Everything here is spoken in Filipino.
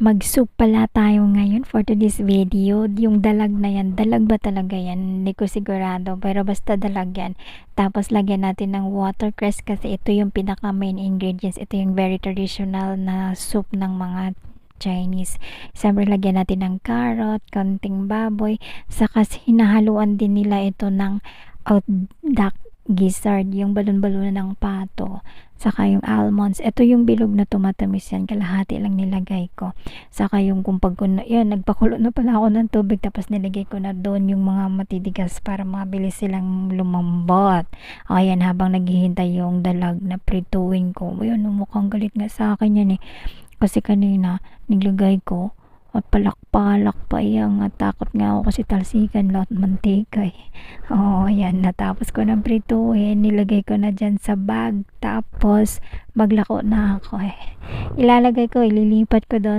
Mag-soup pala tayo ngayon for today's video. Yung dalag na yan, dalag ba talaga yan? Hindi ko sigurado, pero basta dalag yan. Tapos lagyan natin ng watercress kasi ito yung pinaka main ingredients. Ito yung very traditional na soup ng mga Chinese. Siyempre lagyan natin ng carrot, konting baboy, saka hinahaluan din nila ito ng duck gizzard, yung balon-balon ng pato, saka yung almonds. Ito yung bilog na tumatamis yan, kalahati lang nilagay ko. Saka yung kumpag ko na, yan, nagpakulo na pala ako ng tubig, tapos nilagay ko na doon yung mga matitigas para mabilis silang lumambot. Ayan, habang naghihintay yung dalag na prituin ko. Ayun, mukhang galit nga sa akin yan eh. Kasi kanina, niglagay ko, at palak-palak pa yan nga, takot nga ako kasi talsikan lahat mantika eh. Ayan, natapos ko ng prituin, nilagay ko na dyan sa bag, tapos maglako na ako eh. Ilalagay ko, ililipat ko doon